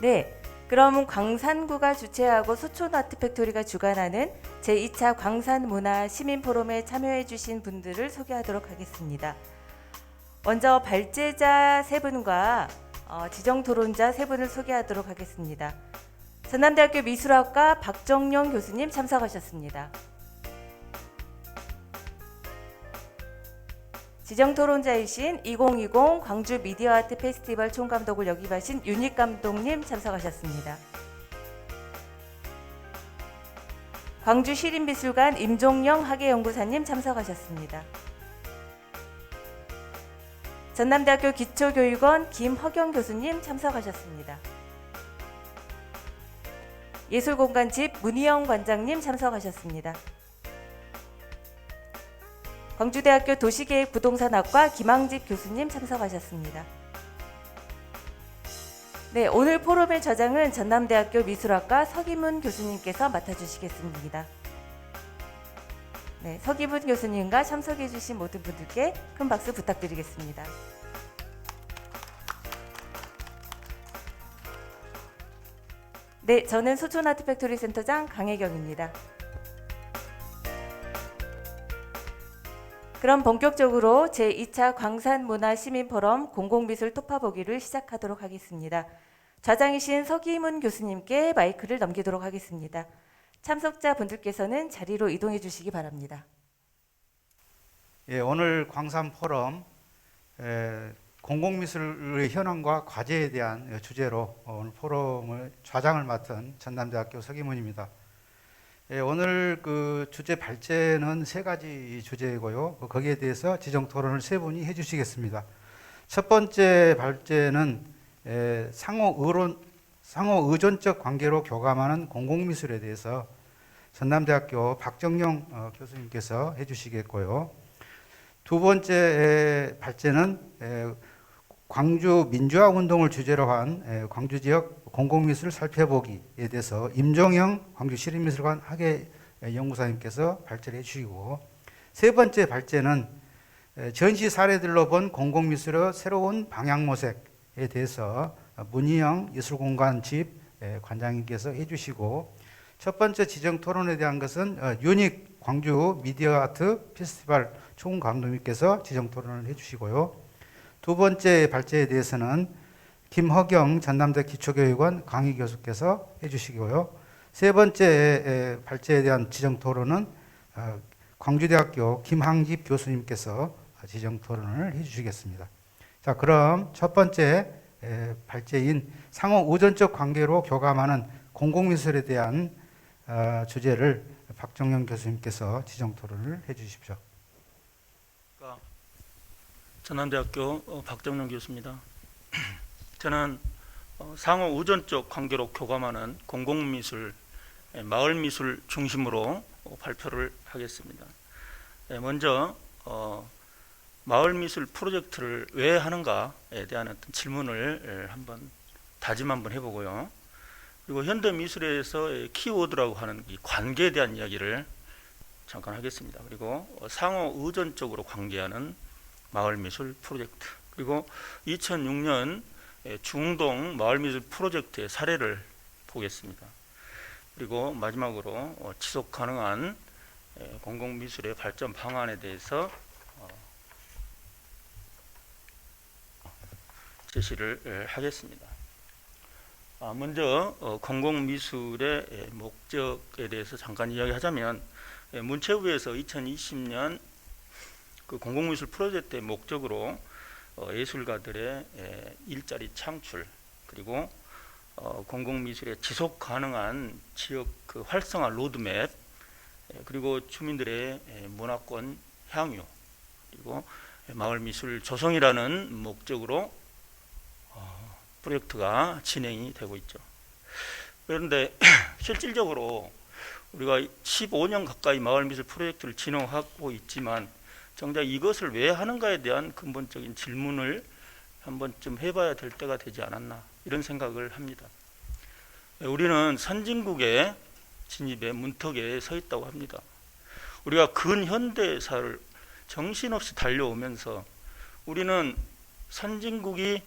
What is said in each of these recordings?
네, 그럼 광산구가 주최하고 소촌아트팩토리가 주관하는 제2차 광산문화 시민포럼에 참여해주신 분들을 소개하도록 하겠습니다. 먼저 발제자 세 분과 지정토론자 세 분을 소개하도록 하겠습니다. 전남대학교 미술학과 박정용 교수님 참석하셨습니다. 지정토론자이신 2020 광주 미디어아트 페스티벌 총감독을 역임하신 윤익 감독님 참석하셨습니다. 광주시립미술관 임종영 학예연구사님 참석하셨습니다. 전남대학교 기초교육원 김허경 교수님 참석하셨습니다. 예술공간집 문희영 관장님 참석하셨습니다. 광주대학교 도시계획부동산학과 김항집 교수님 참석하셨습니다. 네, 오늘 포럼의 저장은 전남대학교 미술학과 서기문 교수님께서 맡아주시겠습니다. 네, 서기문 교수님과 참석해주신 모든 분들께 큰 박수 부탁드리겠습니다. 네, 저는 소촌아트팩토리 센터장 강혜경입니다. 그럼 본격적으로 제2차 광산문화시민포럼 공공미술 토파보기를 시작하도록 하겠습니다. 좌장이신 서기문 교수님께 마이크를 넘기도록 하겠습니다. 참석자분들께서는 자리로 이동해 주시기 바랍니다. 예, 오늘 광산포럼 공공미술의 현황과 과제에 대한 주제로 오늘 포럼을 좌장을 맡은 전남대학교 서기문입니다. 예, 오늘 그 주제 발제는 세 가지 주제이고요. 거기에 대해서 지정 토론을 세 분이 해주시겠습니다. 첫 번째 발제는 상호 의존적 관계로 교감하는 공공미술에 대해서 전남대학교 박정용 교수님께서 해주시겠고요. 두 번째 발제는 광주 민주화 운동을 주제로 한 광주 지역 공공미술 살펴보기에 대해서 임종영 광주시립미술관 학예연구사님께서 발제를 해주시고, 세 번째 발제는 전시 사례들로 본 공공미술의 새로운 방향 모색에 대해서 문희영 예술공간집 관장님께서 해주시고, 첫 번째 지정 토론에 대한 것은 윤익 광주 미디어아트 페스티벌 총감독님께서 지정 토론을 해주시고요. 두 번째 발제에 대해서는 김허경 전남대 기초교육원 강의 교수께서 해주시고요. 세 번째 발제에 대한 지정 토론은 광주대학교 김항집 교수님께서 지정 토론을 해주시겠습니다. 자, 그럼 첫 번째 발제인 상호 의존적 관계로 교감하는 공공미술에 대한 주제를 박정영 교수님께서 지정 토론을 해주십시오. 전남대학교 박정용 교수입니다. 저는 상호 의존적 관계로 교감하는 공공미술, 마을미술 중심으로 발표를 하겠습니다. 먼저 마을미술 프로젝트를 왜 하는가에 대한 어떤 질문을 다짐 한번 해보고요. 그리고 현대미술에서 키워드라고 하는 이 관계에 대한 이야기를 잠깐 하겠습니다. 그리고 상호 의존적으로 관계하는 마을미술 프로젝트, 그리고 2006년 중동 마을미술 프로젝트의 사례를 보겠습니다. 그리고 마지막으로 지속 가능한 공공미술의 발전 방안에 대해서 제시를 하겠습니다. 먼저 공공미술의 목적에 대해서 잠깐 이야기하자면, 문체부에서 2020년 그 공공미술 프로젝트의 목적으로 예술가들의 일자리 창출, 그리고 공공미술의 지속 가능한 지역 그 활성화 로드맵, 그리고 주민들의 문화권 향유, 그리고 마을미술 조성이라는 목적으로 프로젝트가 진행이 되고 있죠. 그런데 실질적으로 우리가 15년 가까이 마을미술 프로젝트를 진행하고 있지만, 정작 이것을 왜 하는가에 대한 근본적인 질문을 한 번쯤 해봐야 될 때가 되지 않았나, 이런 생각을 합니다. 우리는 선진국의 진입의 문턱에 서 있다고 합니다. 우리가 근현대사를 정신없이 달려오면서 우리는 선진국이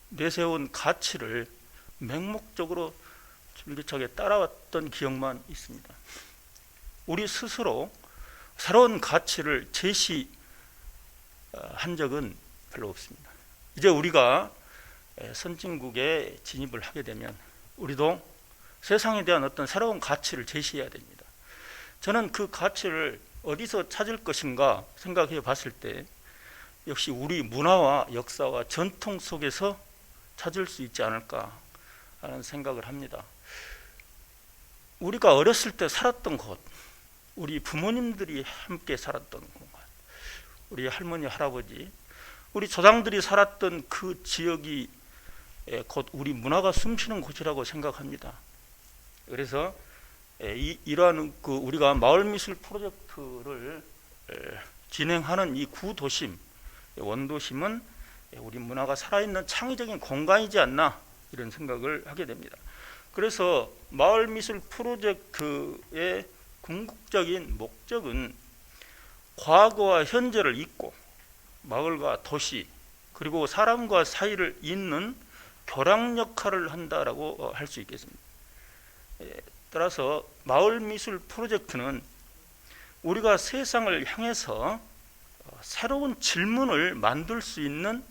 내세운 가치를 맹목적으로 줄기차게 따라왔던 기억만 있습니다. 우리 스스로 새로운 가치를 제시한 적은 별로 없습니다. 이제 우리가 선진국에 진입을 하게 되면 우리도 세상에 대한 어떤 새로운 가치를 제시해야 됩니다. 저는 그 가치를 어디서 찾을 것인가 생각해 봤을 때 역시 우리 문화와 역사와 전통 속에서 찾을 수 있지 않을까 하는 생각을 합니다. 우리가 어렸을 때 살았던 곳, 우리 부모님들이 함께 살았던 공간, 우리 할머니, 할아버지, 우리 조상들이 살았던 그 지역이 곧 우리 문화가 숨쉬는 곳이라고 생각합니다. 그래서 이러한 우리가 마을미술 프로젝트를 진행하는 이 구도심, 원도심은 우리 문화가 살아있는 창의적인 공간이지 않나 이런 생각을 하게 됩니다. 그래서 마을미술 프로젝트의 궁극적인 목적은 과거와 현재를 잇고 마을과 도시 그리고 사람과 사이를 잇는 교량 역할을 한다라고 할 수 있겠습니다. 따라서 마을미술 프로젝트는 우리가 세상을 향해서 새로운 질문을 만들 수 있는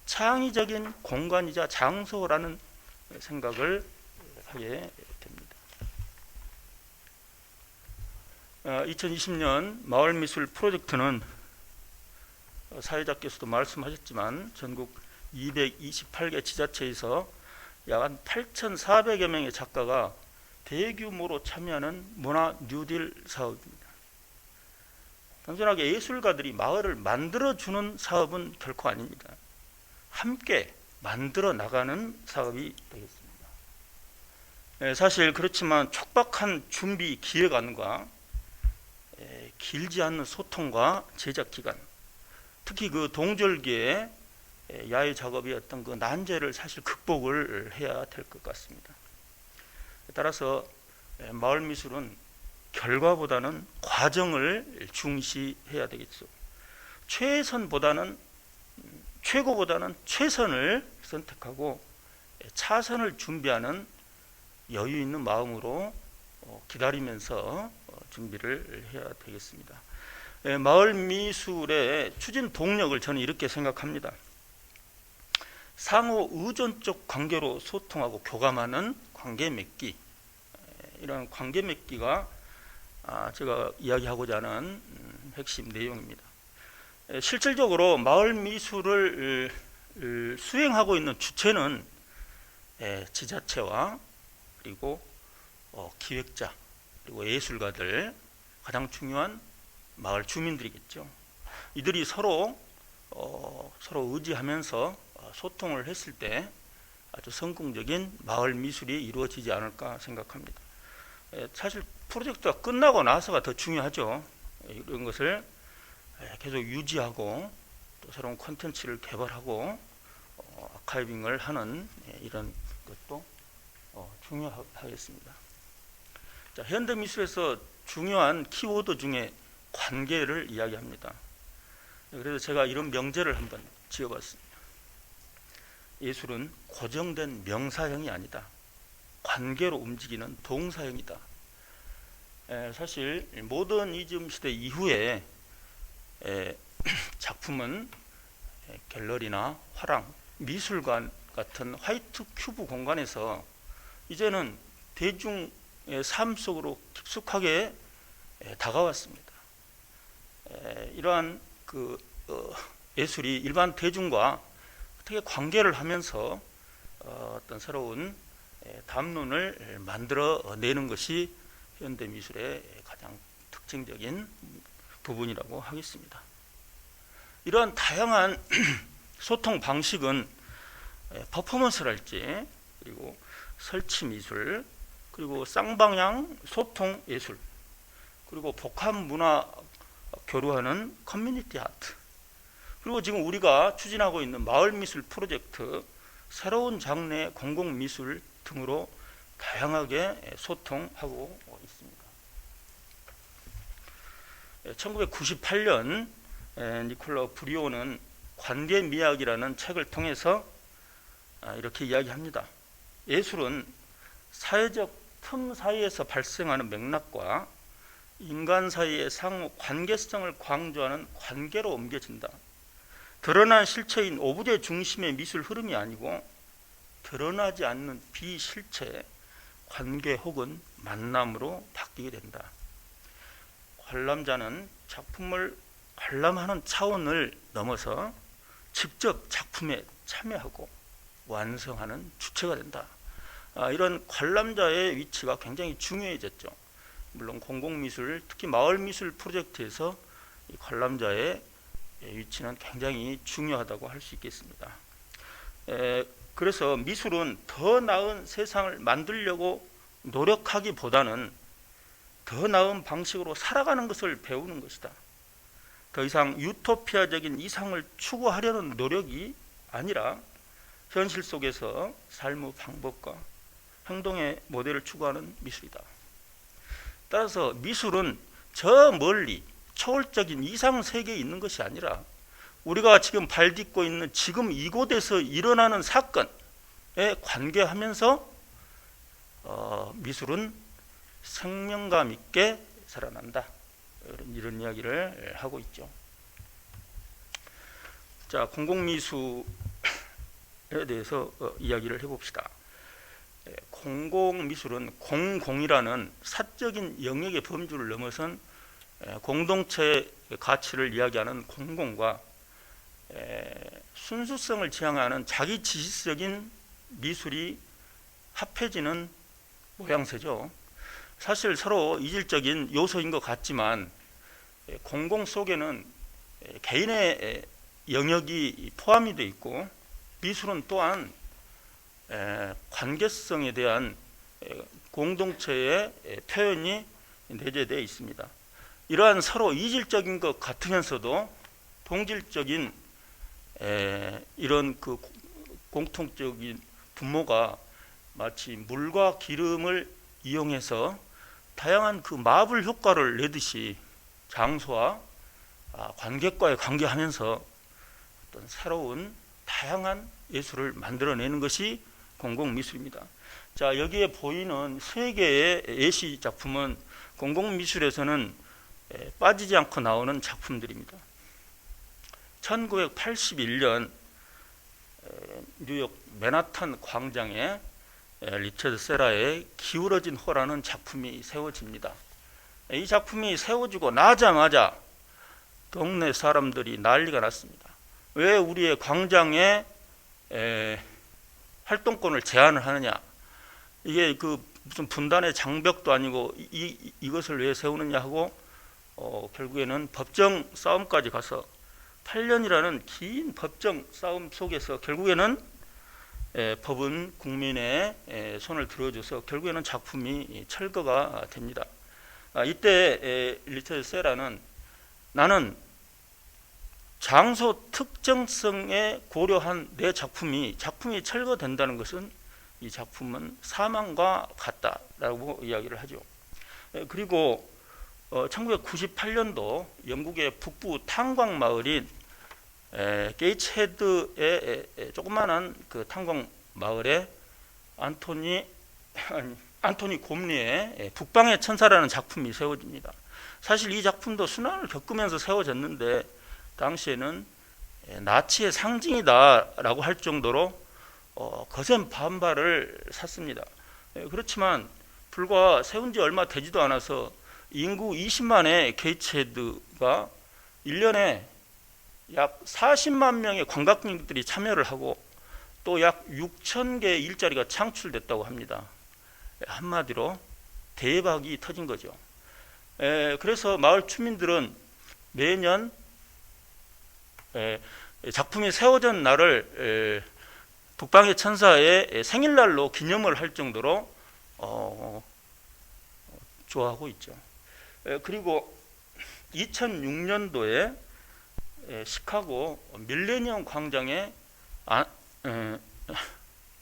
창의적인 공간이자 장소라는 생각을 하게 됩니다. 2020년 마을미술 프로젝트는 사회자께서도 말씀하셨지만 전국 228개 지자체에서 약 한 8,400여 명의 작가가 대규모로 참여하는 문화 뉴딜 사업입니다. 단순하게 예술가들이 마을을 만들어주는 사업은 결코 아닙니다. 함께 만들어 나가는 사업이 되겠습니다. 사실 그렇지만 촉박한 준비 기획안과 길지 않는 소통과 제작 기간, 특히 그 동절기에 야외 작업의 어떤 그 난제를 사실 극복을 해야 될 것 같습니다. 따라서 마을미술은 결과보다는 과정을 중시해야 되겠죠. 최고보다는 최선을 선택하고 차선을 준비하는 여유 있는 마음으로 기다리면서 준비를 해야 되겠습니다. 마을미술의 추진 동력을 저는 이렇게 생각합니다. 상호 의존적 관계로 소통하고 교감하는 관계 맺기, 이런 관계 맺기가 제가 이야기하고자 하는 핵심 내용입니다. 실질적으로 마을 미술을 수행하고 있는 주체는 지자체와 그리고 기획자 그리고 예술가들, 가장 중요한 마을 주민들이겠죠. 이들이 서로 의지하면서 소통을 했을 때 아주 성공적인 마을 미술이 이루어지지 않을까 생각합니다. 사실 프로젝트가 끝나고 나서가 더 중요하죠. 이런 것을 계속 유지하고 또 새로운 콘텐츠를 개발하고 아카이빙을 하는 이런 것도 중요하겠습니다. 자, 현대미술에서 중요한 키워드 중에 관계를 이야기합니다. 그래서 제가 이런 명제를 한번 지어봤습니다. 예술은 고정된 명사형이 아니다. 관계로 움직이는 동사형이다. 사실 모더니즘 시대 이후에 작품은 갤러리나 화랑, 미술관 같은 화이트 큐브 공간에서 이제는 대중의 삶 속으로 깊숙하게 다가왔습니다. 이러한 예술이 일반 대중과 어떻게 관계를 하면서 어떤 새로운 담론을 만들어내는 것이 현대미술의 가장 특징적인 부분이라고 하겠습니다. 이러한 다양한 소통 방식은 퍼포먼스랄지, 그리고 설치미술, 그리고 쌍방향 소통 예술, 그리고 복합 문화 교류하는 커뮤니티 아트, 그리고 지금 우리가 추진하고 있는 마을미술 프로젝트, 새로운 장르의 공공미술 등으로 다양하게 소통하고 있습니다. 1998년 니콜라 브리오는 관계미학이라는 책을 통해서 이렇게 이야기합니다. 예술은 사회적 틈 사이에서 발생하는 맥락과 인간 사이의 상호 관계성을 강조하는 관계로 옮겨진다. 드러난 실체인 오브제 중심의 미술 흐름이 아니고 드러나지 않는 비실체 관계 혹은 만남으로 바뀌게 된다. 관람자는 작품을 관람하는 차원을 넘어서 직접 작품에 참여하고 완성하는 주체가 된다. 이런 관람자의 위치가 굉장히 중요해졌죠. 물론 공공미술, 특히 마을미술 프로젝트에서 이 관람자의 위치는 굉장히 중요하다고 할 수 있겠습니다. 그래서 미술은 더 나은 세상을 만들려고 노력하기보다는 더 나은 방식으로 살아가는 것을 배우는 것이다. 더 이상 유토피아적인 이상을 추구하려는 노력이 아니라 현실 속에서 삶의 방법과 행동의 모델을 추구하는 미술이다. 따라서 미술은 저 멀리 초월적인 이상 세계에 있는 것이 아니라 우리가 지금 발 딛고 있는 지금 이곳에서 일어나는 사건에 관계하면서 미술은 생명감 있게 살아난다. 이런 이야기를 하고 있죠. 자, 공공미술에 대해서 이야기를 해봅시다. 공공미술은 공공이라는 사적인 영역의 범주를 넘어선 공동체의 가치를 이야기하는 공공과 순수성을 지향하는 자기 지식적인 미술이 합해지는 모양새죠. 사실 서로 이질적인 요소인 것 같지만 공공 속에는 개인의 영역이 포함이 되어 있고 미술은 또한 관계성에 대한 공동체의 표현이 내재되어 있습니다. 이러한 서로 이질적인 것 같으면서도 동질적인 이런 그 공통적인 분모가 마치 물과 기름을 이용해서 다양한 그 마블 효과를 내듯이 장소와 관객과의 관계하면서 어떤 새로운 다양한 예술을 만들어내는 것이 공공미술입니다. 자, 여기에 보이는 세 개의 예시 작품은 공공미술에서는 빠지지 않고 나오는 작품들입니다. 1981년 뉴욕 맨하탄 광장에 리처드 세라의 기울어진 호라는 작품이 세워집니다. 이 작품이 세워지고 나자마자 동네 사람들이 난리가 났습니다. 왜 우리의 광장에 활동권을 제한을 하느냐? 이게 그 무슨 분단의 장벽도 아니고 이것을 왜 세우느냐 하고 결국에는 법정 싸움까지 가서 8년이라는 긴 법정 싸움 속에서 결국에는 법은 국민의 손을 들어줘서 결국에는 작품이 철거가 됩니다. 이때 리처드 세라는 나는 장소 특정성에 고려한 내 작품이 철거된다는 것은 이 작품은 사망과 같다라고 이야기를 하죠. 그리고 1998년도 영국의 북부 탄광 마을인 게이츠헤드의 조그마한 그 탄광 마을에 안토니 곰리의 북방의 천사라는 작품이 세워집니다. 사실 이 작품도 순환을 겪으면서 세워졌는데 당시에는 나치의 상징이다라고 할 정도로 거센 반발을 샀습니다. 그렇지만 불과 세운 지 얼마 되지도 않아서 인구 20만의 게이츠헤드가 1년에 약 40만 명의 관광객들이 참여를 하고 또 약 6천 개의 일자리가 창출됐다고 합니다. 한마디로 대박이 터진 거죠. 그래서 마을 주민들은 매년 작품이 세워진 날을 북방의 천사의 생일날로 기념을 할 정도로 좋아하고 있죠. 그리고 2006년도에 시카고 밀레니엄 광장에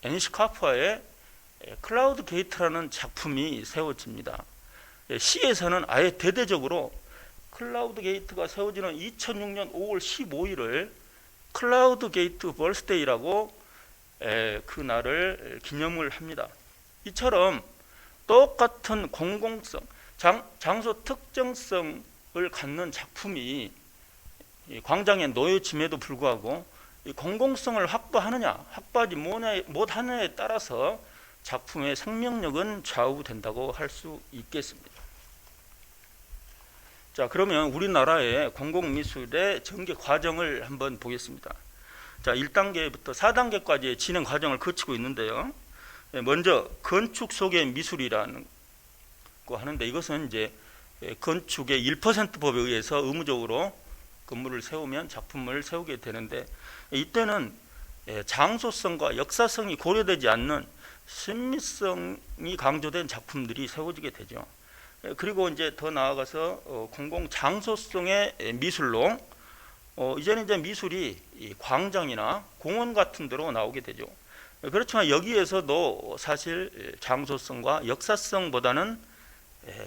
애니시 카프아의 클라우드 게이트라는 작품이 세워집니다. 시에서는 아예 대대적으로 클라우드 게이트가 세워지는 2006년 5월 15일을 클라우드 게이트 벌스데이라고 그날을 기념을 합니다. 이처럼 똑같은 공공성, 장소 특정성을 갖는 작품이 이 광장에 놓여짐에도 불구하고 이 공공성을 확보하느냐, 확보하지 못하느냐에 따라서 작품의 생명력은 좌우된다고 할 수 있겠습니다. 자, 그러면 우리나라의 공공미술의 전개 과정을 한번 보겠습니다. 자, 1단계부터 4단계까지의 진행 과정을 거치고 있는데요. 먼저 건축 속의 미술이라는 거 하는데, 이것은 이제 건축의 1% 법에 의해서 의무적으로 건물을 세우면 작품을 세우게 되는데, 이때는 장소성과 역사성이 고려되지 않는 신미성이 강조된 작품들이 세워지게 되죠. 그리고 이제 더 나아가서 공공 장소성의 미술로 이제는 이제 미술이 광장이나 공원 같은 데로 나오게 되죠. 그렇지만 여기에서도 사실 장소성과 역사성보다는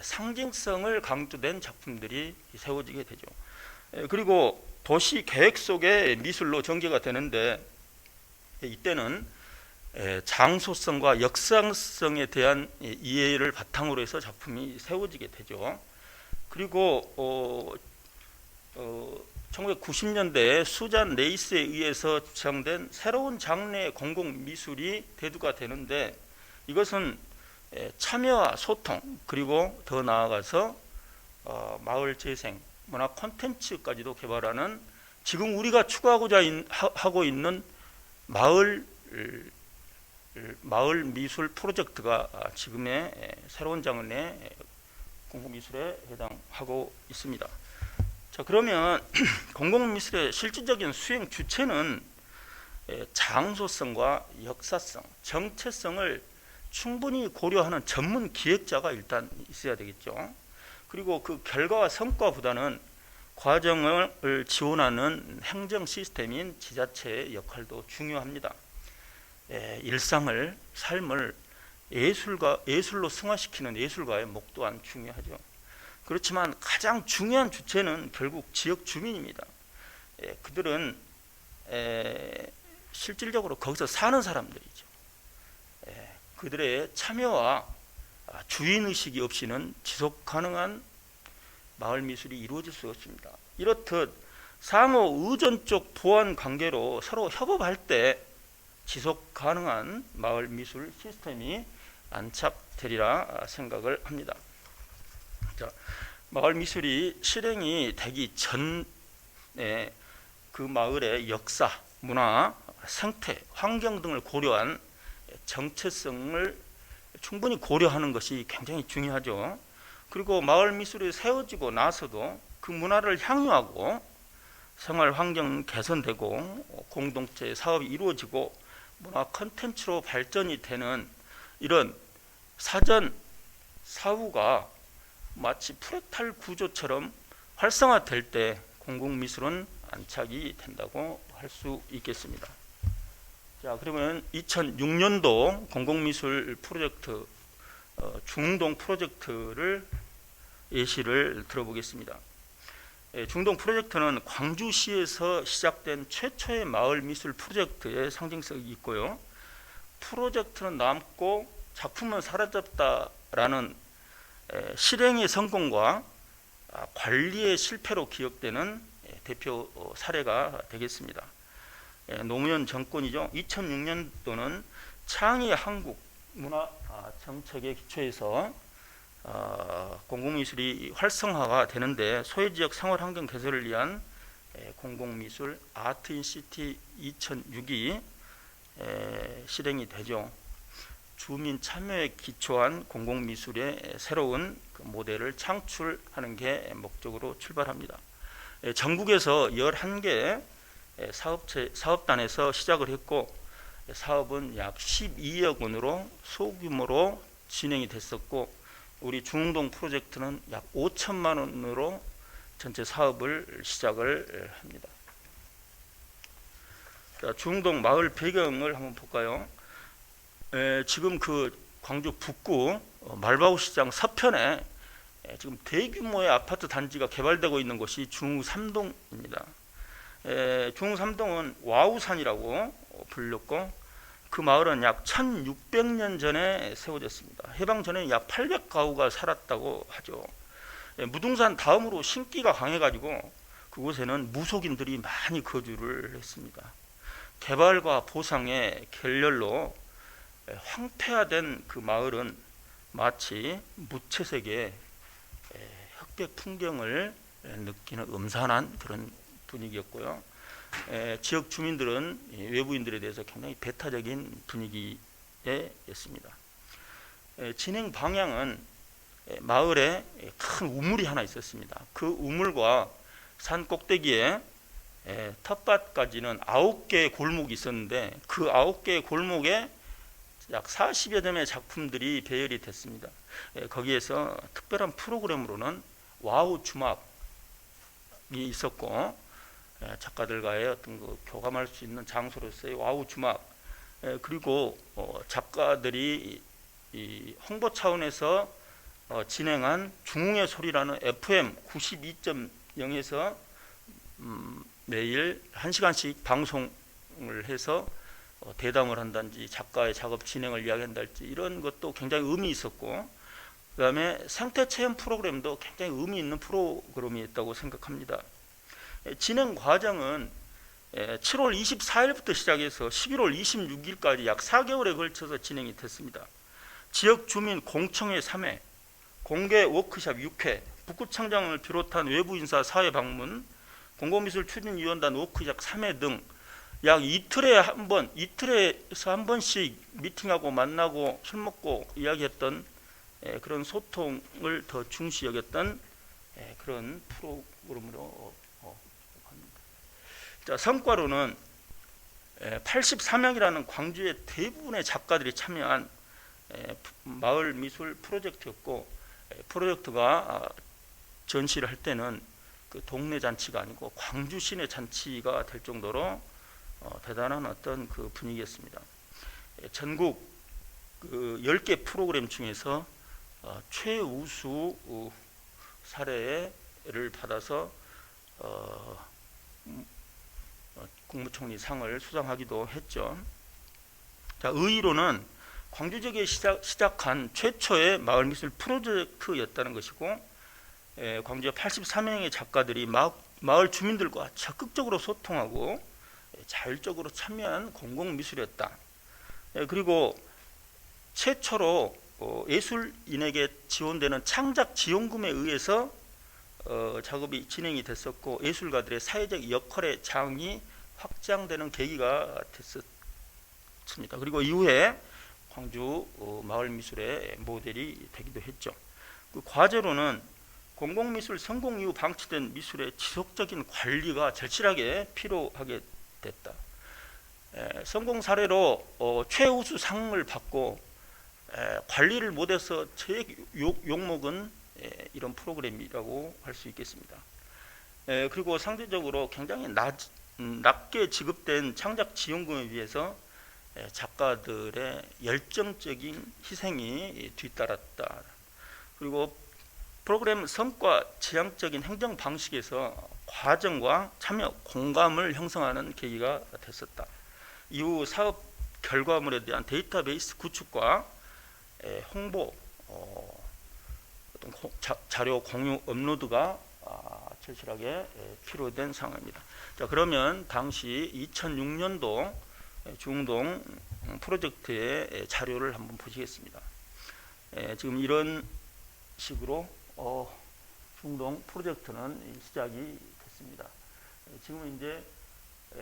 상징성을 강조된 작품들이 세워지게 되죠. 그리고 도시 계획 속의 미술로 전개가 되는데, 이때는 장소성과 역사성에 대한 이해를 바탕으로 해서 작품이 세워지게 되죠. 그리고 1990년대에 수잔 레이스에 의해서 주창된 새로운 장르의 공공미술이 대두가 되는데, 이것은 참여와 소통, 그리고 더 나아가서 마을 재생, 문화 콘텐츠까지도 개발하는, 지금 우리가 추구하고자 하고 있는 마을 미술 프로젝트가 지금의 새로운 장르의 공공미술에 해당하고 있습니다. 자, 그러면 공공미술의 실질적인 수행 주체는 장소성과 역사성, 정체성을 충분히 고려하는 전문 기획자가 일단 있어야 되겠죠. 그리고 그 결과와 성과보다는 과정을 지원하는 행정 시스템인 지자체의 역할도 중요합니다. 일상을, 삶을 예술로 승화시키는 예술가의 목 또한 중요하죠. 그렇지만 가장 중요한 주체는 결국 지역 주민입니다. 그들은 실질적으로 거기서 사는 사람들이죠. 그들의 참여와 주인의식이 없이는 지속 가능한 마을 미술이 이루어질 수 없습니다. 이렇듯 상호 의존적 보완 관계로 서로 협업할 때 지속 가능한 마을 미술 시스템이 안착되리라 생각을 합니다. 자, 마을 미술이 실행이 되기 전에 그 마을의 역사, 문화, 생태, 환경 등을 고려한 정체성을 충분히 고려하는 것이 굉장히 중요하죠. 그리고 마을 미술이 세워지고 나서도 그 문화를 향유하고 생활 환경 개선되고 공동체 사업이 이루어지고 문화 콘텐츠로 발전이 되는 이런 사전 사후가 마치 프랙탈 구조처럼 활성화될 때 공공미술은 안착이 된다고 할 수 있겠습니다. 자, 그러면 2006년도 공공미술 프로젝트 중동 프로젝트를 예시를 들어보겠습니다. 중동 프로젝트는 광주시에서 시작된 최초의 마을 미술 프로젝트의 상징성이 있고요. 프로젝트는 남고 작품은 사라졌다라는 실행의 성공과 관리의 실패로 기억되는 대표 사례가 되겠습니다. 노무현 정권이죠. 2006년도는 창의 한국 문화 정책의 기초에서 공공미술이 활성화가 되는데, 소외지역 생활환경 개선을 위한 공공미술 아트인시티 2006이 실행이 되죠. 주민 참여에 기초한 공공미술의 새로운 그 모델을 창출하는 게 목적으로 출발합니다. 전국에서 11개 사업단에서 시작을 했고, 사업은 약 12억 원으로 소규모로 진행이 됐었고, 우리 중동 프로젝트는 약 5천만 원으로 전체 사업을 시작을 합니다. 자, 중동 마을 배경을 한번 볼까요? 지금 그 광주 북구 말바우시장 서편에 지금 대규모의 아파트 단지가 개발되고 있는 곳이 중우3동입니다. 중우3동은 와우산이라고 불렸고, 그 마을은 약 1600년 전에 세워졌습니다. 해방 전에 약 800가구가 살았다고 하죠. 무등산 다음으로 신기가 강해가지고 그곳에는 무속인들이 많이 거주를 했습니다. 개발과 보상의 결렬로 황폐화된 그 마을은 마치 무채색의 흑백 풍경을 느끼는 음산한 그런 분위기였고요. 지역 주민들은 외부인들에 대해서 굉장히 배타적인 분위기였습니다. 진행 방향은 마을에 큰 우물이 하나 있었습니다. 그 우물과 산 꼭대기에 텃밭까지는 9개의 골목이 있었는데 그 9개의 골목에 약 40여 점의 작품들이 배열이 됐습니다. 거기에서 특별한 프로그램으로는 와우 주막이 있었고 작가들과의 어떤 그 교감할 수 있는 장소로서의 와우 주막, 그리고 작가들이 이 홍보 차원에서 진행한 중흥의 소리라는 FM 92.0에서 매일 1시간씩 방송을 해서 대담을 한다든지 작가의 작업 진행을 이야기한다든지 이런 것도 굉장히 의미 있었고, 그 다음에 생태체험 프로그램도 굉장히 의미 있는 프로그램이었다고 생각합니다. 진행 과정은 7월 24일부터 시작해서 11월 26일까지 약 4개월에 걸쳐서 진행이 됐습니다. 지역 주민 공청회 3회, 공개 워크숍 6회, 북구청장을 비롯한 외부 인사 사회 방문, 공공미술 추진위원단 워크숍 3회 등 약 이틀에서 한 번씩 미팅하고 만나고 술 먹고 이야기했던 그런 소통을 더 중시 여겼던 그런 프로그램으로 합니다. 자, 성과로는 83명이라는 광주의 대부분의 작가들이 참여한 마을 미술 프로젝트였고, 프로젝트가 전시를 할 때는 그 동네 잔치가 아니고 광주 시내 잔치가 될 정도로 대단한 어떤 그 분위기였습니다. 전국 그 10개 프로그램 중에서 최우수 사례를 받아서 국무총리 상을 수상하기도 했죠. 자, 의의로는 광주 지역에 시작한 최초의 마을미술 프로젝트였다는 것이고, 광주의 83명의 작가들이 마을 주민들과 적극적으로 소통하고 자율적으로 참여한 공공미술이었다. 그리고 최초로 예술인에게 지원되는 창작 지원금에 의해서 작업이 진행이 됐었고, 예술가들의 사회적 역할의 장이 확장되는 계기가 됐었습니다. 그리고 이후에 광주 마을미술의 모델이 되기도 했죠. 그 과제로는 공공미술 성공 이후 방치된 미술의 지속적인 관리가 절실하게 필요하게 됐다. 성공 사례로 최우수 상을 받고 관리를 못해서 제 욕먹은 이런 프로그램이라고 할 수 있겠습니다. 그리고 상대적으로 굉장히 낮게 지급된 창작 지원금에 비해서 작가들의 열정적인 희생이 뒤따랐다. 그리고 프로그램 성과 지향적인 행정 방식에서 과정과 참여 공감을 형성하는 계기가 됐었다. 이후 사업 결과물에 대한 데이터베이스 구축과 홍보, 어떤 자료 공유 업로드가 절실하게 필요된 상황입니다. 자, 그러면 당시 2006년도 중동 프로젝트의 자료를 한번 보시겠습니다. 지금 이런 식으로 중동 프로젝트는 시작이 됐습니다. 지금 이제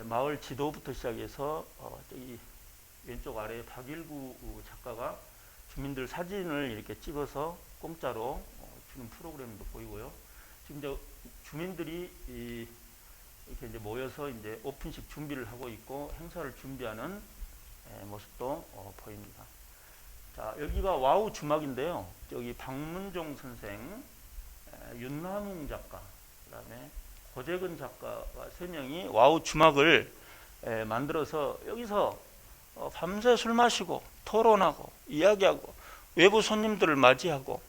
마을 지도부터 시작해서 저기 왼쪽 아래 박일구 작가가 주민들 사진을 이렇게 찍어서 공짜로 주는 프로그램도 보이고요. 지금 이제 주민들이 이렇게 이제 모여서 이제 오픈식 준비를 하고 있고 행사를 준비하는 모습도 보입니다. 자, 여기가 와우 주막인데요. 여기 박문종 선생, 윤남웅 작가, 그다음에 고재근 작가가 3명이 와우 주막을 만들어서 여기서 밤새 술 마시고 토론하고 이야기하고 외부 손님들을 맞이하고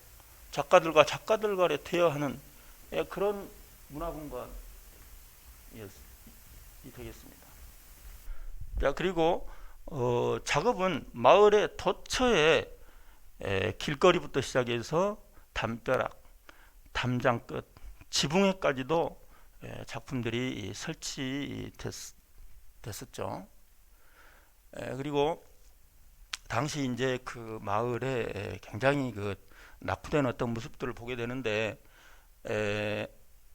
작가들과 작가들 간에 대화하는 그런 문화공간이 되겠습니다. 자, 그리고 작업은 마을의 도처에 길거리부터 시작해서 담벼락, 담장 끝, 지붕에까지도 작품들이 설치됐었죠. 그리고 당시 이제 그 마을에 굉장히 그 낙후된 어떤 모습들을 보게 되는데,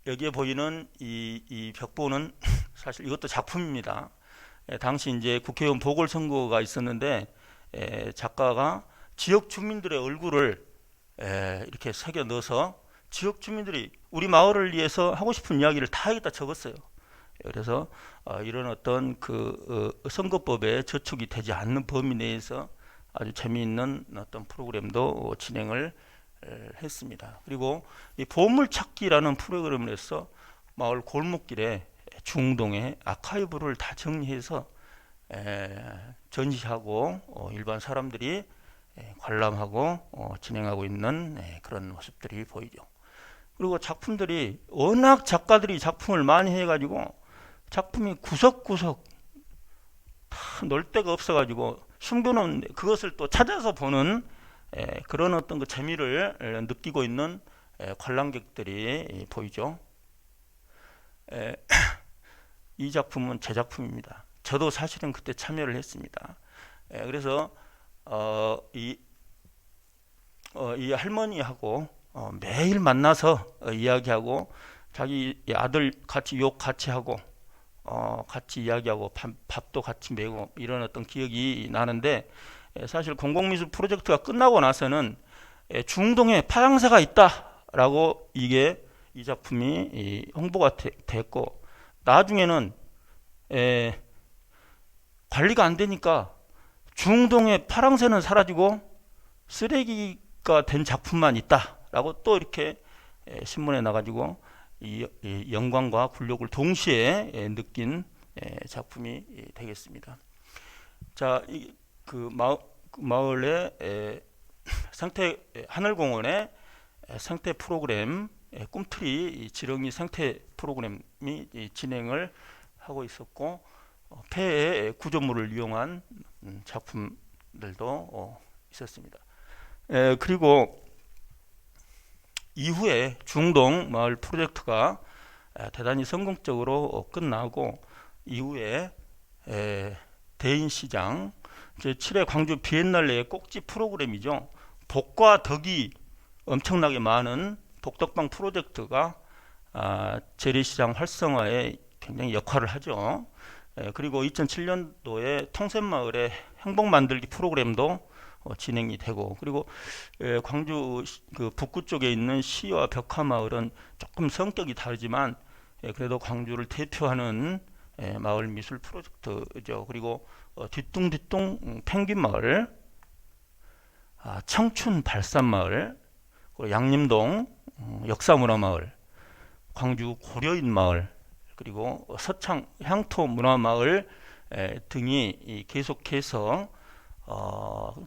여기에 보이는 이 벽보는 사실 이것도 작품입니다. 당시 이제 국회의원 보궐선거가 있었는데, 작가가 지역 주민들의 얼굴을 이렇게 새겨 넣어서 지역 주민들이 우리 마을을 위해서 하고 싶은 이야기를 다 여기다 적었어요. 그래서 이런 어떤 그 선거법에 저촉이 되지 않는 범위 내에서 아주 재미있는 어떤 프로그램도 진행을 했습니다. 그리고 이 보물찾기라는 프로그램을 해서 마을 골목길에 중동에 아카이브를 다 정리해서 전시하고 일반 사람들이 관람하고 진행하고 있는 그런 모습들이 보이죠. 그리고 작품들이 워낙 작가들이 작품을 많이 해가지고 작품이 구석구석 다 놀 데가 없어가지고 숨겨놓은 그것을 또 찾아서 보는 그런 어떤 그 재미를 느끼고 있는 관람객들이 보이죠. 이 작품은 제 작품입니다. 저도 사실은 그때 참여를 했습니다. 그래서 이 할머니하고 매일 만나서 이야기하고 자기 아들 같이 욕 같이 하고 같이 이야기하고 밥도 같이 먹고 이런 어떤 기억이 나는데, 사실 공공미술 프로젝트가 끝나고 나서는 중동에 파양사가 있다라고 이 작품이 홍보가 됐고, 나중에는 관리가 안 되니까 중동의 파랑새는 사라지고 쓰레기가 된 작품만 있다라고 또 이렇게 신문에 나가지고 이 영광과 굴욕을 동시에 느낀 작품이 되겠습니다. 자, 그 마을의 하늘공원의 생태 프로그램, 꿈틀이 지렁이 생태 프로그램이 진행을 하고 있었고, 폐의 구조물을 이용한 작품들도 있었습니다. 그리고 이후에 중동 마을 프로젝트가 대단히 성공적으로 끝나고, 이후에 대인시장, 제7회 광주 비엔날레의 꼭지 프로그램이죠. 복과 덕이 엄청나게 많은 복덕방 프로젝트가 재래시장 활성화에 굉장히 역할을 하죠. 그리고 2007년도에 통샘마을의 행복 만들기 프로그램도 진행이 되고, 그리고 광주 그 북구 쪽에 있는 시와 벽화마을은 조금 성격이 다르지만 그래도 광주를 대표하는 마을 미술 프로젝트죠. 그리고 뒤뚱뒤뚱 펭귄마을, 청춘 발산마을, 그리고 양림동 역사문화마을, 광주 고려인마을, 그리고 서창 향토문화마을 등이 계속해서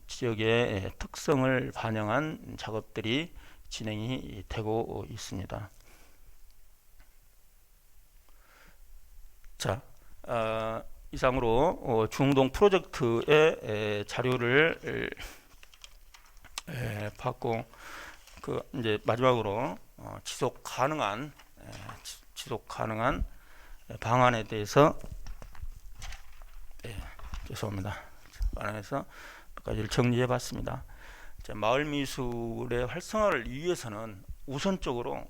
지역의 특성을 반영한 작업들이 진행이 되고 있습니다. 자, 이상으로 중동 프로젝트의 자료를 받고, 이제 마지막으로 지속 가능한 방안에 대해서 죄송합니다. 방안에서 몇 가지를 정리해 봤습니다. 마을 미술의 활성화를 위해서는 우선적으로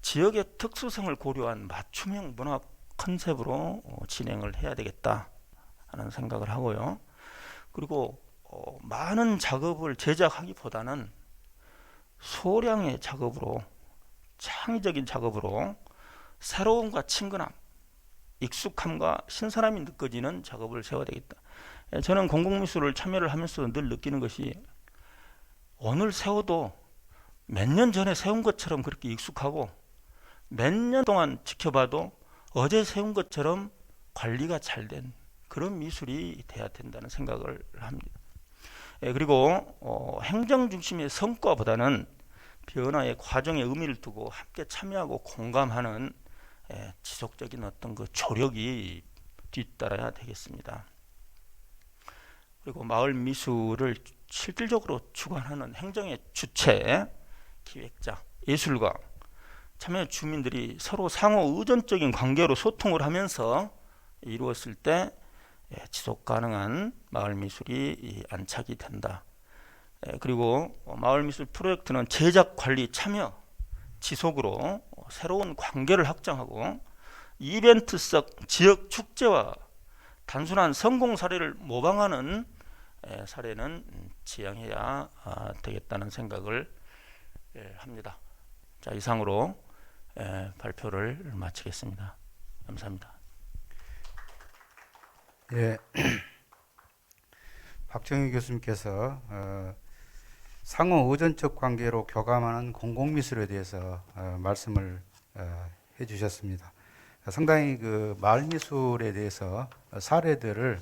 지역의 특수성을 고려한 맞춤형 문화 컨셉으로 진행을 해야 되겠다 하는 생각을 하고요. 그리고 많은 작업을 제작하기보다는 소량의 작업으로, 창의적인 작업으로 새로움과 친근함, 익숙함과 신선함이 느껴지는 작업을 세워야 되겠다. 저는 공공미술을 참여를 하면서 늘 느끼는 것이, 오늘 세워도 몇 년 전에 세운 것처럼 그렇게 익숙하고, 몇 년 동안 지켜봐도 어제 세운 것처럼 관리가 잘 된 그런 미술이 돼야 된다는 생각을 합니다. 그리고 행정 중심의 성과보다는 변화의 과정에 의미를 두고 함께 참여하고 공감하는 지속적인 어떤 그 조력이 뒤따라야 되겠습니다. 그리고 마을 미술을 실질적으로 주관하는 행정의 주체, 기획자, 예술가, 참여 주민들이 서로 상호 의존적인 관계로 소통을 하면서 이루었을 때 지속 가능한 마을 미술이 안착이 된다. 그리고 마을 미술 프로젝트는 제작, 관리, 참여, 지속으로 새로운 관계를 확장하고 이벤트성 지역 축제와 단순한 성공 사례를 모방하는 사례는 지양해야 되겠다는 생각을 합니다. 자, 이상으로 발표를 마치겠습니다. 감사합니다. 예, 박정희 교수님께서 상호 의존적 관계로 교감하는 공공미술에 대해서 말씀을 해주셨습니다. 상당히 그 마을미술에 대해서 사례들을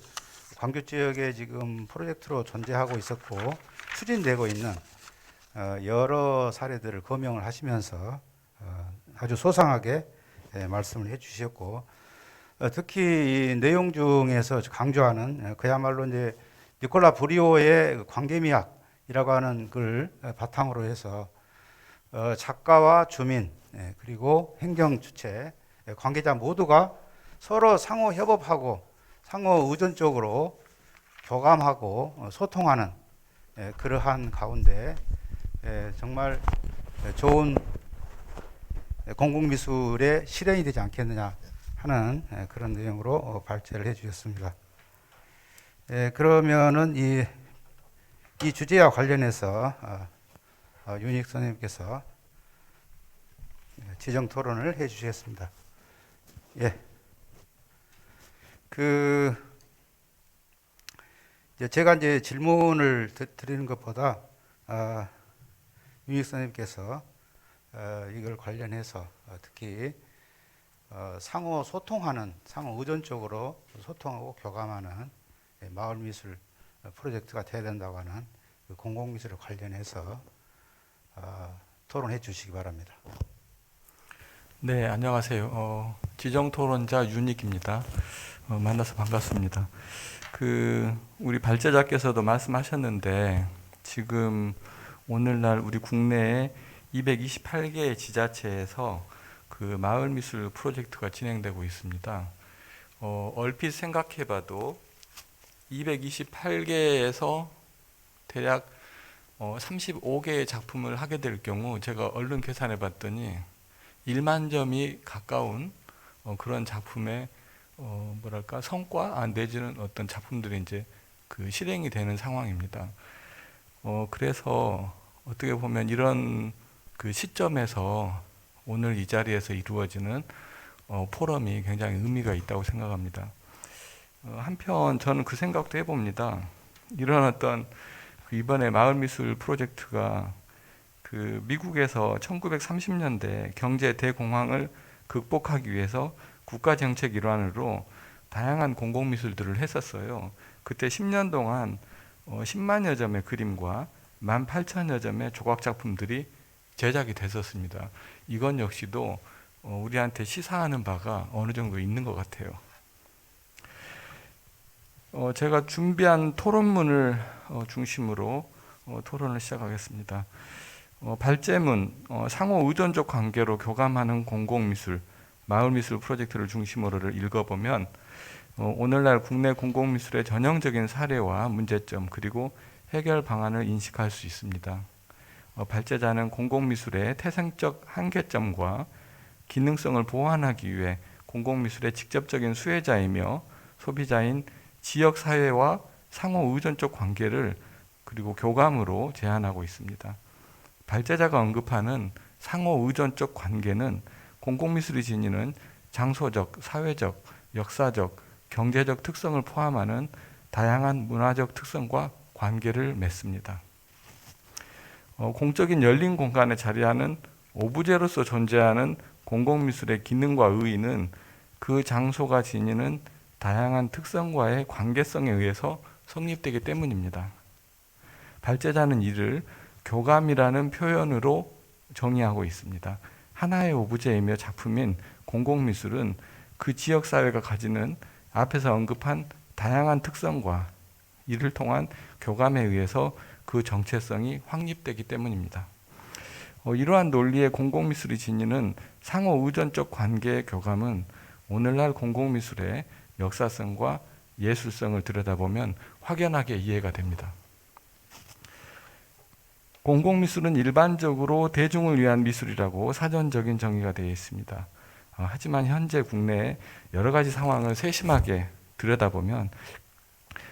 광교 지역에 지금 프로젝트로 존재하고 있었고 추진되고 있는 여러 사례들을 거명을 하시면서 아주 소상하게 말씀을 해주셨고, 특히 이 내용 중에서 강조하는 그야말로 이제 니콜라 브리오의 관계미학이라고 하는 글 바탕으로 해서 작가와 주민 그리고 행정 주체 관계자 모두가 서로 상호 협업하고 상호 의존적으로 교감하고 소통하는 그러한 가운데 정말 좋은 공공미술의 실현이 되지 않겠느냐 하는 그런 내용으로 발제를 해 주셨습니다. 그러면은 이 주제와 관련해서 윤익 선생님께서 지정 토론을 해 주시겠습니다. 예. 제가 이제 질문을 드리는 것보다 윤익 선생님께서 이걸 관련해서 특히 상호 소통하는, 상호 의존적으로 소통하고 교감하는 마을 미술 프로젝트가 돼야 된다고 하는 그 공공미술에 관련해서 토론해 주시기 바랍니다. 네, 안녕하세요. 지정토론자 윤익입니다. 만나서 반갑습니다. 우리 발제자께서도 말씀하셨는데, 지금 오늘날 우리 국내에 228개의 지자체에서 그 마을미술 프로젝트가 진행되고 있습니다. 얼핏 생각해봐도 228개에서 대략 35개의 작품을 하게 될 경우, 제가 얼른 계산해 봤더니 1만 점이 가까운 그런 작품의 뭐랄까 성과 내지는 어떤 작품들이 이제 그 실행이 되는 상황입니다. 그래서 어떻게 보면 이런 그 시점에서 오늘 이 자리에서 이루어지는 포럼이 굉장히 의미가 있다고 생각합니다. 한편 저는 그 생각도 해봅니다. 이런 어떤 이번에 마을미술 프로젝트가 그 미국에서 1930년대 경제 대공황을 극복하기 위해서 국가정책 일환으로 다양한 공공미술들을 했었어요. 그때 10년 동안 10만여 점의 그림과 18,000여 점의 조각작품들이 제작이 됐었습니다. 이건 역시도 우리한테 시사하는 바가 어느 정도 있는 것 같아요. 제가 준비한 토론문을 중심으로 토론을 시작하겠습니다. 발제문, 상호 의존적 관계로 교감하는 공공미술, 마을미술 프로젝트를 중심으로를 읽어보면 오늘날 국내 공공미술의 전형적인 사례와 문제점 그리고 해결 방안을 인식할 수 있습니다. 발제자는 공공미술의 태생적 한계점과 기능성을 보완하기 위해 공공미술의 직접적인 수혜자이며 소비자인 지역사회와 상호 의존적 관계를 그리고 교감으로 제안하고 있습니다. 발제자가 언급하는 상호 의존적 관계는 공공미술이 지니는 장소적, 사회적, 역사적, 경제적 특성을 포함하는 다양한 문화적 특성과 관계를 맺습니다. 공적인 열린 공간에 자리하는 오브제로서 존재하는 공공미술의 기능과 의의는 그 장소가 지니는 다양한 특성과의 관계성에 의해서 성립되기 때문입니다. 발제자는 이를 교감이라는 표현으로 정의하고 있습니다. 하나의 오브제이며 작품인 공공미술은 그 지역사회가 가지는 앞에서 언급한 다양한 특성과 이를 통한 교감에 의해서 그 정체성이 확립되기 때문입니다. 이러한 논리의 공공미술이 지니는 상호 의존적 관계의 교감은 오늘날 공공미술의 역사성과 예술성을 들여다보면 확연하게 이해가 됩니다. 공공미술은 일반적으로 대중을 위한 미술이라고 사전적인 정의가 되어 있습니다. 하지만 현재 국내의 여러 가지 상황을 세심하게 들여다보면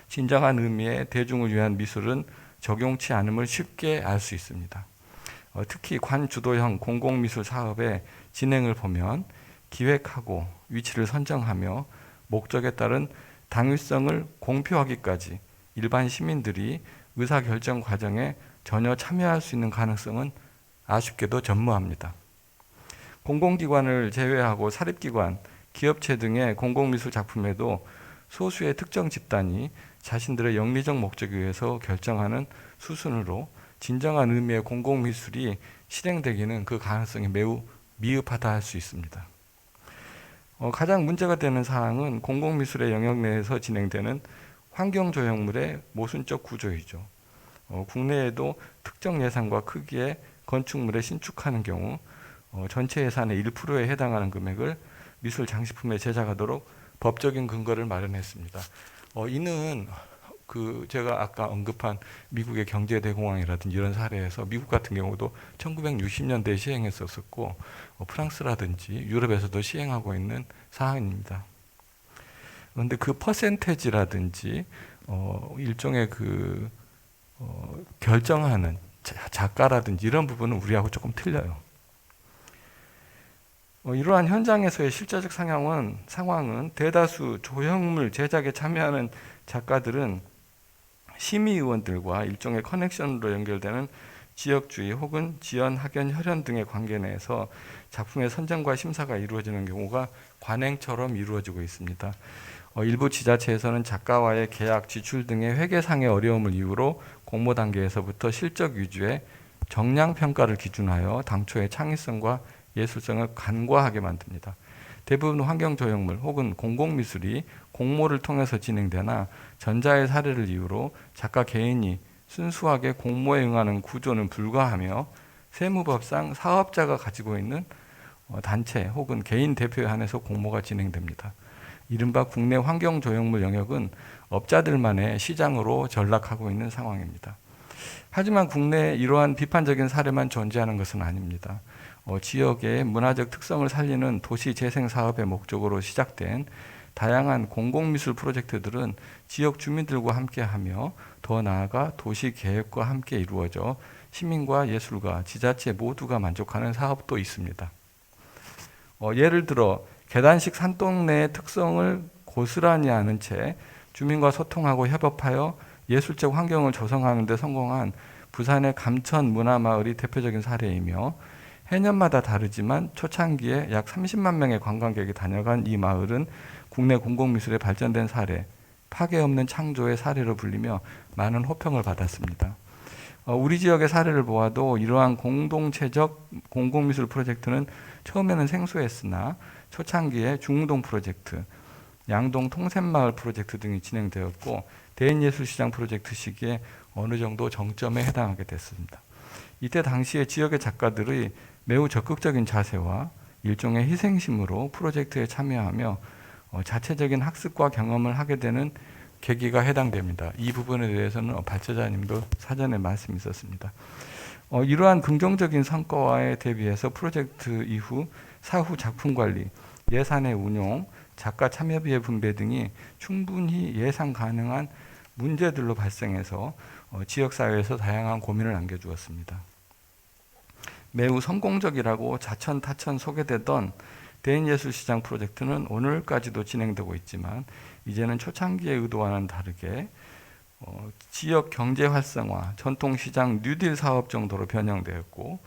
진정한 의미의 대중을 위한 미술은 적용치 않음을 쉽게 알 수 있습니다. 특히 관주도형 공공미술 사업의 진행을 보면 기획하고 위치를 선정하며 목적에 따른 당위성을 공표하기까지 일반 시민들이 의사결정 과정에 전혀 참여할 수 있는 가능성은 아쉽게도 전무합니다. 공공기관을 제외하고 사립기관, 기업체 등의 공공미술 작품에도 소수의 특정 집단이 자신들의 영리적 목적에 의해서 결정하는 수순으로 진정한 의미의 공공미술이 실행되기는 그 가능성이 매우 미흡하다 할 수 있습니다. 가장 문제가 되는 사항은 공공미술의 영역 내에서 진행되는 환경조형물의 모순적 구조이죠. 국내에도 특정 예산과 크기의 건축물에 신축하는 경우 전체 예산의 1%에 해당하는 금액을 미술 장식품에 제작하도록 법적인 근거를 마련했습니다. 이는 제가 아까 언급한 미국의 경제대공황이라든지 이런 사례에서 미국 같은 경우도 1960년대에 시행했었고 프랑스라든지 유럽에서도 시행하고 있는 사항입니다. 그런데 그 퍼센테지라든지 일종의 결정하는 작가라든지 이런 부분은 우리하고 조금 틀려요. 이러한 현장에서의 실제적 상황은 대다수 조형물 제작에 참여하는 작가들은 심의위원들과 일종의 커넥션으로 연결되는 지역주의 혹은 지연, 학연, 혈연 등의 관계 내에서 작품의 선정과 심사가 이루어지는 경우가 관행처럼 이루어지고 있습니다. 일부 지자체에서는 작가와의 계약, 지출 등의 회계상의 어려움을 이유로 공모 단계에서부터 실적 위주의 정량 평가를 기준하여 당초의 창의성과 예술성을 간과하게 만듭니다. 대부분 환경조형물 혹은 공공미술이 공모를 통해서 진행되나 전자의 사례를 이유로 작가 개인이 순수하게 공모에 응하는 구조는 불가하며 세무법상 사업자가 가지고 있는 단체 혹은 개인 대표에 한해서 공모가 진행됩니다. 이른바 국내 환경조형물 영역은 업자들만의 시장으로 전락하고 있는 상황입니다. 하지만 국내에 이러한 비판적인 사례만 존재하는 것은 아닙니다. 지역의 문화적 특성을 살리는 도시 재생 사업의 목적으로 시작된 다양한 공공미술 프로젝트들은 지역 주민들과 함께하며 더 나아가 도시 계획과 함께 이루어져 시민과 예술가, 지자체 모두가 만족하는 사업도 있습니다. 예를 들어 계단식 산동네의 특성을 고스란히 아는 채 주민과 소통하고 협업하여 예술적 환경을 조성하는 데 성공한 부산의 감천 문화마을이 대표적인 사례이며 해년마다 다르지만 초창기에 약 30만 명의 관광객이 다녀간 이 마을은 국내 공공미술의 발전된 사례, 파괴 없는 창조의 사례로 불리며 많은 호평을 받았습니다. 우리 지역의 사례를 보아도 이러한 공동체적 공공미술 프로젝트는 처음에는 생소했으나 초창기에 중동 프로젝트, 양동 통샘마을 프로젝트 등이 진행되었고 대인예술시장 프로젝트 시기에 어느 정도 정점에 해당하게 됐습니다. 이때 당시에 지역의 작가들의 매우 적극적인 자세와 일종의 희생심으로 프로젝트에 참여하며 자체적인 학습과 경험을 하게 되는 계기가 해당됩니다. 이 부분에 대해서는 발제자님도 사전에 말씀이 있었습니다. 이러한 긍정적인 성과에 대비해서 프로젝트 이후 사후 작품 관리, 예산의 운용, 작가 참여비의 분배 등이 충분히 예상 가능한 문제들로 발생해서 지역사회에서 다양한 고민을 안겨주었습니다. 매우 성공적이라고 자천타천 소개되던 대인예술시장 프로젝트는 오늘까지도 진행되고 있지만 이제는 초창기의 의도와는 다르게 지역 경제 활성화, 전통시장 뉴딜 사업 정도로 변형되었고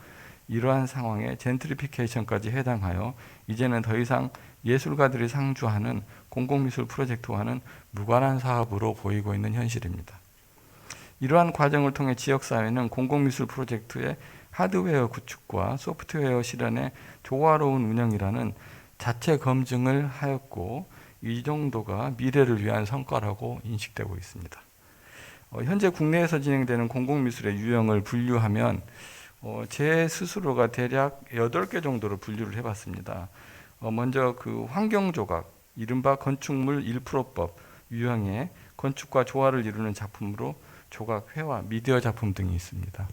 이러한 상황에 젠트리피케이션까지 해당하여 이제는 더 이상 예술가들이 상주하는 공공미술 프로젝트와는 무관한 사업으로 보이고 있는 현실입니다. 이러한 과정을 통해 지역사회는 공공미술 프로젝트의 하드웨어 구축과 소프트웨어 실현의 조화로운 운영이라는 자체 검증을 하였고 이 정도가 미래를 위한 성과라고 인식되고 있습니다. 현재 국내에서 진행되는 공공미술의 유형을 분류하면 제 스스로가 대략 8개 정도로 분류를 해봤습니다. 먼저 그 환경조각, 이른바 건축물 1%법 유형의 건축과 조화를 이루는 작품으로 조각, 회화, 미디어 작품 등이 있습니다.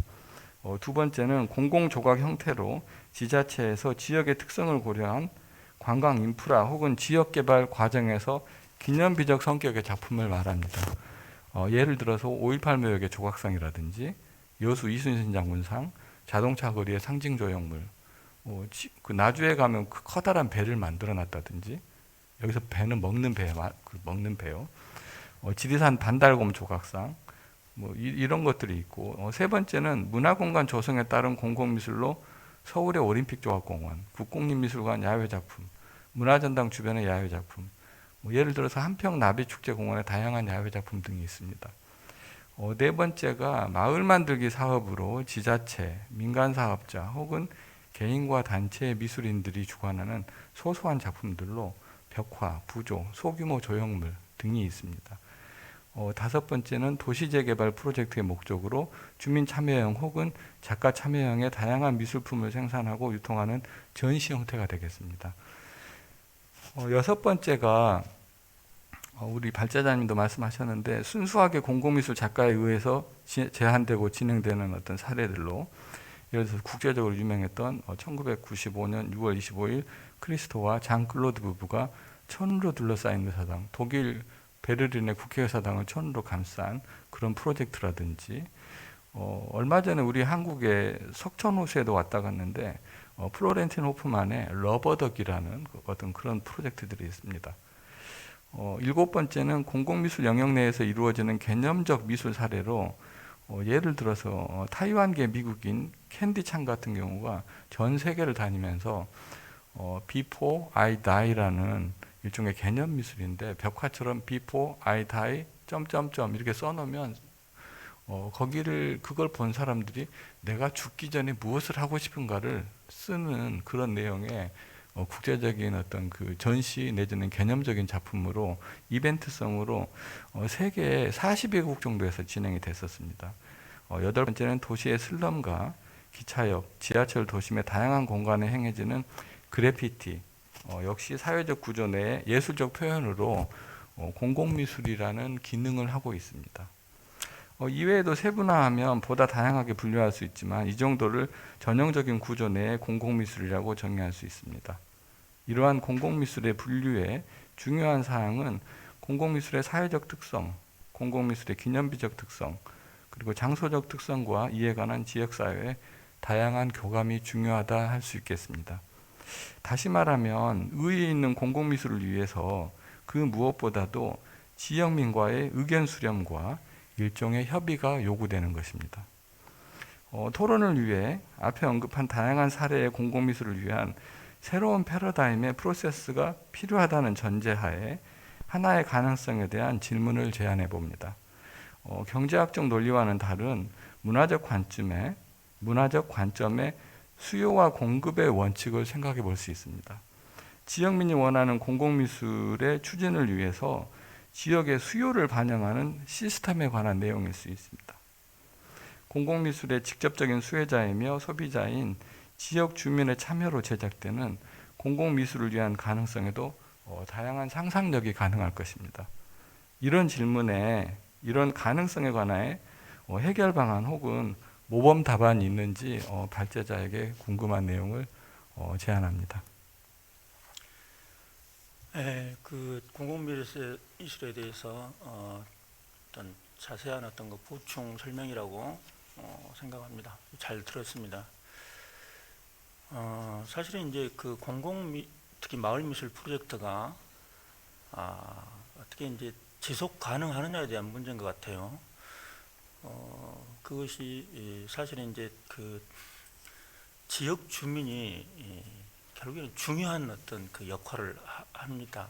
두 번째는 공공조각 형태로 지자체에서 지역의 특성을 고려한 관광 인프라 혹은 지역개발 과정에서 기념비적 성격의 작품을 말합니다. 예를 들어서 5.18 묘역의 조각상이라든지 여수 이순신 장군상, 자동차 거리의 상징 조형물, 그 나주에 가면 그 커다란 배를 만들어 놨다든지, 여기서 배는 먹는 배요. 지리산 반달곰 조각상, 이런 것들이 있고, 세 번째는 문화공간 조성에 따른 공공미술로 서울의 올림픽 조각공원, 국공립미술관 야외작품, 문화전당 주변의 야외작품, 예를 들어서 한평 나비축제공원의 다양한 야외작품 등이 있습니다. 네 번째가 마을 만들기 사업으로 지자체, 민간사업자 혹은 개인과 단체의 미술인들이 주관하는 소소한 작품들로 벽화, 부조, 소규모 조형물 등이 있습니다. 다섯 번째는 도시재개발 프로젝트의 목적으로 주민 참여형 혹은 작가 참여형의 다양한 미술품을 생산하고 유통하는 전시 형태가 되겠습니다. 여섯 번째가 우리 발제자님도 말씀하셨는데 순수하게 공공미술 작가에 의해서 제한되고 진행되는 어떤 사례들로, 예를 들어서 국제적으로 유명했던 1995년 6월 25일 크리스토와 장 클로드 부부가 천으로 둘러싸인 의사당, 독일 베르린의 국회의사당을 천으로 감싼 그런 프로젝트라든지, 얼마 전에 우리 한국의 석천호수에도 왔다 갔는데 플로렌틴 호프만의 러버덕이라는 어떤 그런 프로젝트들이 있습니다. 일곱 번째는 공공미술 영역 내에서 이루어지는 개념적 미술 사례로, 예를 들어서 타이완계 미국인 캔디 창 같은 경우가 전 세계를 다니면서 Before I Die라는 일종의 개념 미술인데, 벽화처럼 Before I Die 점점점 이렇게 써놓으면 그걸 본 사람들이 내가 죽기 전에 무엇을 하고 싶은가를 쓰는 그런 내용의 국제적인 어떤 그 전시 내지는 개념적인 작품으로 이벤트성으로 세계 40여국 정도에서 진행이 됐었습니다. 여덟 번째는 도시의 슬럼과 기차역, 지하철 도심의 다양한 공간에 행해지는 그래피티, 역시 사회적 구조 내의 예술적 표현으로 공공미술이라는 기능을 하고 있습니다. 이외에도 세분화하면 보다 다양하게 분류할 수 있지만 이 정도를 전형적인 구조 내의 공공미술이라고 정의할 수 있습니다. 이러한 공공미술의 분류의 중요한 사항은 공공미술의 사회적 특성, 공공미술의 기념비적 특성, 그리고 장소적 특성과 이에 관한 지역사회의 다양한 교감이 중요하다 할 수 있겠습니다. 다시 말하면 의의 있는 공공미술을 위해서 그 무엇보다도 지역민과의 의견 수렴과 일종의 협의가 요구되는 것입니다. 토론을 위해 앞에 언급한 다양한 사례의 공공미술을 위한 새로운 패러다임의 프로세스가 필요하다는 전제하에 하나의 가능성에 대한 질문을 제안해 봅니다. 경제학적 논리와는 다른 문화적 관점의 수요와 공급의 원칙을 생각해 볼 수 있습니다. 지역민이 원하는 공공미술의 추진을 위해서 지역의 수요를 반영하는 시스템에 관한 내용일 수 있습니다. 공공미술의 직접적인 수혜자이며 소비자인 지역 주민의 참여로 제작되는 공공미술을 위한 가능성에도 다양한 상상력이 가능할 것입니다. 이런 질문에, 이런 가능성에 관해 해결 방안 혹은 모범 답안이 있는지 발제자에게 궁금한 내용을 제안합니다. 그 공공미술에 대해서 어떤 자세한 어떤 거 보충 설명이라고 생각합니다. 잘 들었습니다. 사실은 이제 그 특히 마을미술 프로젝트가 어떻게 이제 지속 가능하느냐에 대한 문제인 것 같아요. 그것이 사실은 이제 그 지역 주민이 결국에는 중요한 어떤 그 역할을 합니다.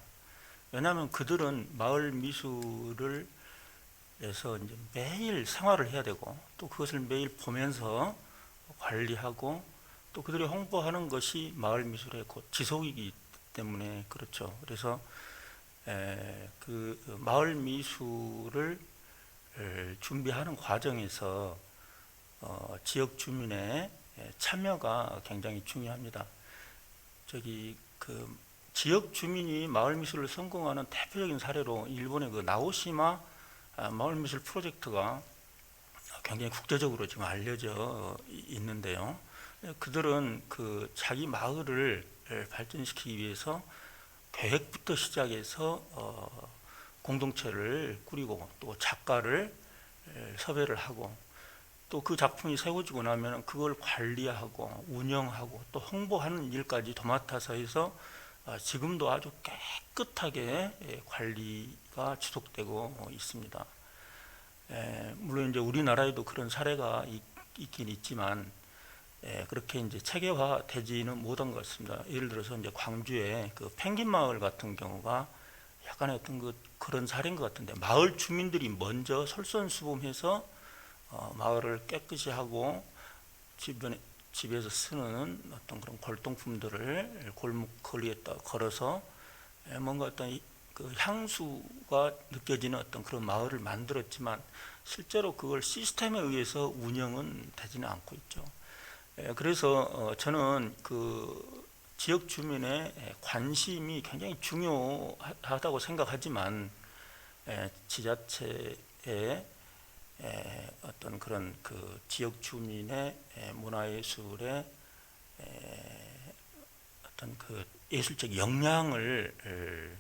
왜냐하면 그들은 마을 미술을 해서 이제 매일 생활을 해야 되고 또 그것을 매일 보면서 관리하고 또 그들이 홍보하는 것이 마을 미술의 지속이기 때문에 그렇죠. 그래서 그 마을 미술을 준비하는 과정에서 지역 주민의 참여가 굉장히 중요합니다. 지역 주민이 마을 미술을 성공하는 대표적인 사례로 일본의 그 나오시마 마을 미술 프로젝트가 굉장히 국제적으로 지금 알려져 있는데요. 그들은 그 자기 마을을 발전시키기 위해서 계획부터 시작해서 공동체를 꾸리고 또 작가를 섭외를 하고 또 그 작품이 세워지고 나면 그걸 관리하고 운영하고 또 홍보하는 일까지 도맡아서 해서 지금도 아주 깨끗하게 관리가 지속되고 있습니다. 물론 이제 우리나라에도 그런 사례가 있긴 있지만 그렇게 이제 체계화 되지는 못한 것 같습니다. 예를 들어서 이제 광주의 그 펭귄 마을 같은 경우가 약간의 어떤 그런 사례인 것 같은데, 마을 주민들이 먼저 솔선수범해서 마을을 깨끗이 하고 집에서 쓰는 어떤 그런 골동품들을 골목 거리에 걸어서 뭔가 어떤 그 향수가 느껴지는 어떤 그런 마을을 만들었지만 실제로 그걸 시스템에 의해서 운영은 되지는 않고 있죠. 그래서 저는 그 지역 주민의 관심이 굉장히 중요하다고 생각하지만 지자체의 어떤 그런 그 지역 주민의 문화예술의 어떤 그 예술적 역량을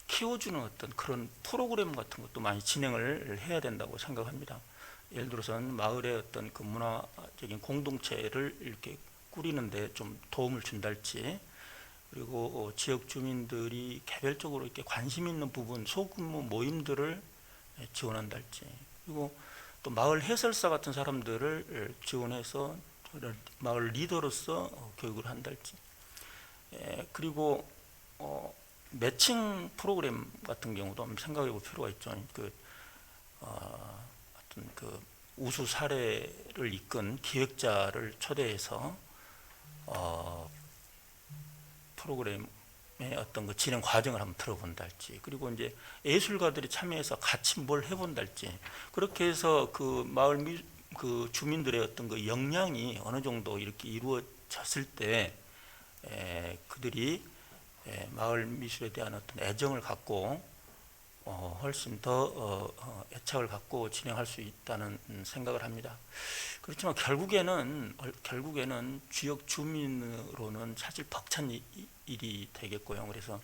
키워주는 어떤 그런 프로그램 같은 것도 많이 진행을 해야 된다고 생각합니다. 예를 들어서는 마을의 어떤 그 문화적인 공동체를 이렇게 꾸리는데 좀 도움을 준달지, 그리고 지역 주민들이 개별적으로 이렇게 관심 있는 부분, 소규모 모임들을 지원한달지, 그리고 또 마을 해설사 같은 사람들을 지원해서 마을 리더로서 교육을 한달지, 그리고 매칭 프로그램 같은 경우도 한번 생각해 볼 필요가 있죠. 어떤 그 우수 사례를 이끈 기획자를 초대해서 프로그램의 어떤 그 진행 과정을 한번 들어본달지, 그리고 이제 예술가들이 참여해서 같이 뭘 해본달지, 그렇게 해서 그 마을 그 주민들의 어떤 그 역량이 어느 정도 이렇게 이루어졌을 때 그들이 마을 미술에 대한 어떤 애정을 갖고 훨씬 더 애착을 갖고 진행할 수 있다는 생각을 합니다. 그렇지만 결국에는 지역 주민으로는 사실 벅찬 일이 되겠고요. 그래서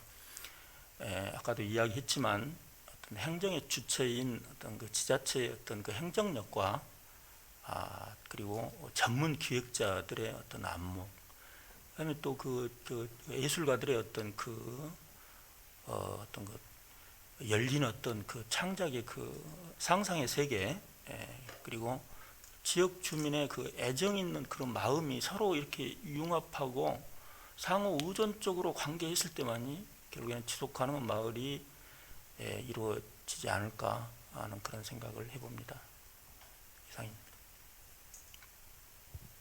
아까도 이야기했지만 어떤 행정의 주체인 어떤 그 지자체의 어떤 그 행정력과 그리고 전문 기획자들의 어떤 안목, 그다음에 또 그 예술가들의 어떤 어떤 그 열린 어떤 그 창작의 그 상상의 세계, 그리고 지역 주민의 그 애정 있는 그런 마음이 서로 이렇게 융합하고 상호 의존적으로 관계했을 때만이 결국에는 지속 가능한 마을이 이루어지지 않을까 하는 그런 생각을 해봅니다. 이상입니다.